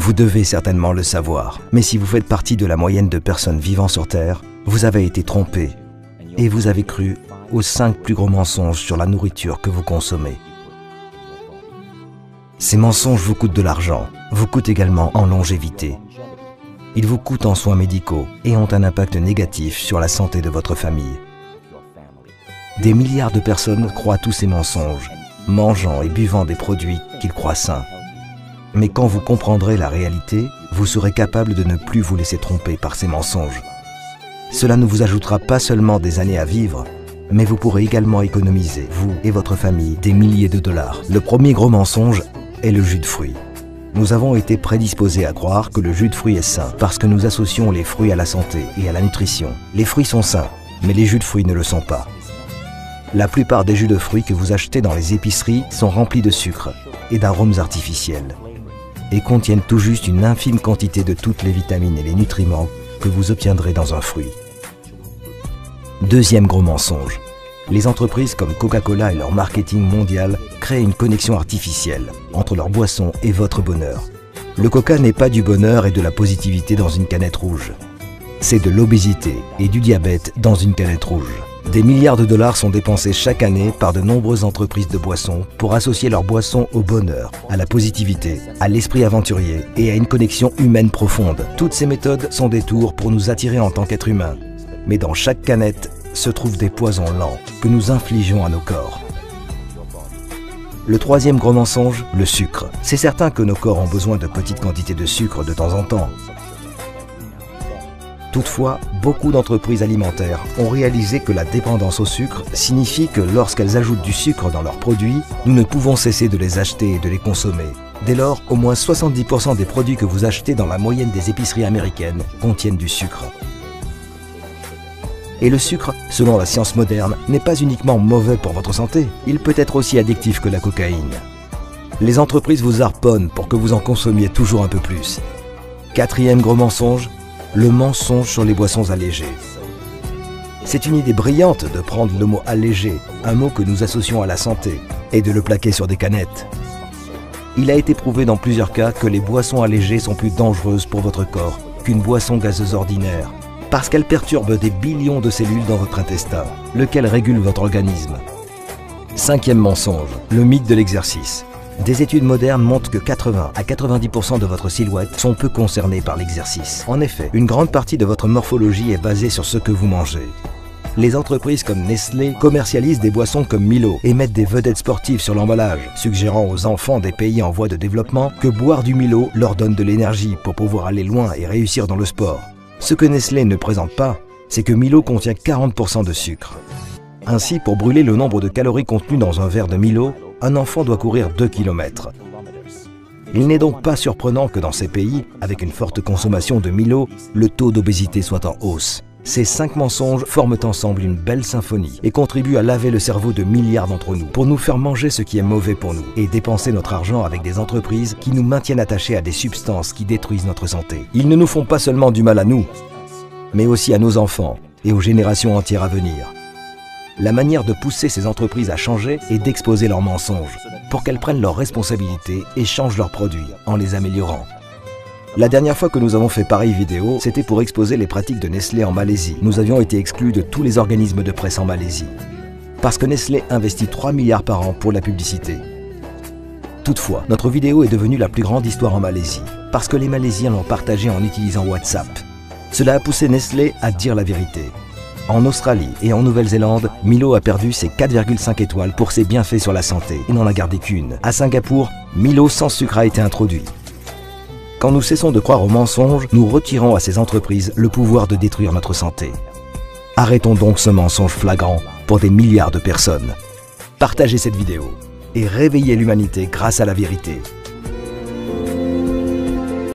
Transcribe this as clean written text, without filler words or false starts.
Vous devez certainement le savoir, mais si vous faites partie de la moyenne de personnes vivant sur Terre, vous avez été trompé et vous avez cru aux 5 plus gros mensonges sur la nourriture que vous consommez. Ces mensonges vous coûtent de l'argent, vous coûtent également en longévité. Ils vous coûtent en soins médicaux et ont un impact négatif sur la santé de votre famille. Des milliards de personnes croient tous ces mensonges, mangeant et buvant des produits qu'ils croient sains. Mais quand vous comprendrez la réalité, vous serez capable de ne plus vous laisser tromper par ces mensonges. Cela ne vous ajoutera pas seulement des années à vivre, mais vous pourrez également économiser, vous et votre famille, des milliers de dollars. Le premier gros mensonge est le jus de fruits. Nous avons été prédisposés à croire que le jus de fruits est sain parce que nous associons les fruits à la santé et à la nutrition. Les fruits sont sains, mais les jus de fruits ne le sont pas. La plupart des jus de fruits que vous achetez dans les épiceries sont remplis de sucre et d'arômes artificiels et contiennent tout juste une infime quantité de toutes les vitamines et les nutriments que vous obtiendrez dans un fruit. Deuxième gros mensonge. Les entreprises comme Coca-Cola et leur marketing mondial créent une connexion artificielle entre leur boisson et votre bonheur. Le Coca n'est pas du bonheur et de la positivité dans une canette rouge. C'est de l'obésité et du diabète dans une canette rouge. Des milliards de dollars sont dépensés chaque année par de nombreuses entreprises de boissons pour associer leur boisson au bonheur, à la positivité, à l'esprit aventurier et à une connexion humaine profonde. Toutes ces méthodes sont des tours pour nous attirer en tant qu'être humain. Mais dans chaque canette se trouvent des poisons lents que nous infligeons à nos corps. Le troisième gros mensonge, le sucre. C'est certain que nos corps ont besoin de petites quantités de sucre de temps en temps. Toutefois, beaucoup d'entreprises alimentaires ont réalisé que la dépendance au sucre signifie que lorsqu'elles ajoutent du sucre dans leurs produits, nous ne pouvons cesser de les acheter et de les consommer. Dès lors, au moins 70% des produits que vous achetez dans la moyenne des épiceries américaines contiennent du sucre. Et le sucre, selon la science moderne, n'est pas uniquement mauvais pour votre santé, il peut être aussi addictif que la cocaïne. Les entreprises vous harponnent pour que vous en consommiez toujours un peu plus. Quatrième gros mensonge, le mensonge sur les boissons allégées. C'est une idée brillante de prendre le mot allégé, un mot que nous associons à la santé, et de le plaquer sur des canettes. Il a été prouvé dans plusieurs cas que les boissons allégées sont plus dangereuses pour votre corps qu'une boisson gazeuse ordinaire, parce qu'elles perturbent des billions de cellules dans votre intestin, lequel régule votre organisme. Cinquième mensonge, le mythe de l'exercice. Des études modernes montrent que 80 à 90% de votre silhouette sont peu concernées par l'exercice. En effet, une grande partie de votre morphologie est basée sur ce que vous mangez. Les entreprises comme Nestlé commercialisent des boissons comme Milo et mettent des vedettes sportives sur l'emballage, suggérant aux enfants des pays en voie de développement que boire du Milo leur donne de l'énergie pour pouvoir aller loin et réussir dans le sport. Ce que Nestlé ne présente pas, c'est que Milo contient 40% de sucre. Ainsi, pour brûler le nombre de calories contenues dans un verre de Milo, un enfant doit courir 2 km. Il n'est donc pas surprenant que dans ces pays, avec une forte consommation de Milo, le taux d'obésité soit en hausse. Ces 5 mensonges forment ensemble une belle symphonie et contribuent à laver le cerveau de milliards d'entre nous pour nous faire manger ce qui est mauvais pour nous et dépenser notre argent avec des entreprises qui nous maintiennent attachés à des substances qui détruisent notre santé. Ils ne nous font pas seulement du mal à nous, mais aussi à nos enfants et aux générations entières à venir. La manière de pousser ces entreprises à changer est d'exposer leurs mensonges pour qu'elles prennent leurs responsabilités et changent leurs produits en les améliorant. La dernière fois que nous avons fait pareille vidéo, c'était pour exposer les pratiques de Nestlé en Malaisie. Nous avions été exclus de tous les organismes de presse en Malaisie, parce que Nestlé investit 3 milliards par an pour la publicité. Toutefois, notre vidéo est devenue la plus grande histoire en Malaisie, parce que les Malaisiens l'ont partagée en utilisant WhatsApp. Cela a poussé Nestlé à dire la vérité. En Australie et en Nouvelle-Zélande, Milo a perdu ses 4,5 étoiles pour ses bienfaits sur la santé et n'en a gardé qu'une. À Singapour, Milo sans sucre a été introduit. Quand nous cessons de croire aux mensonges, nous retirons à ces entreprises le pouvoir de détruire notre santé. Arrêtons donc ce mensonge flagrant pour des milliards de personnes. Partagez cette vidéo et réveillez l'humanité grâce à la vérité.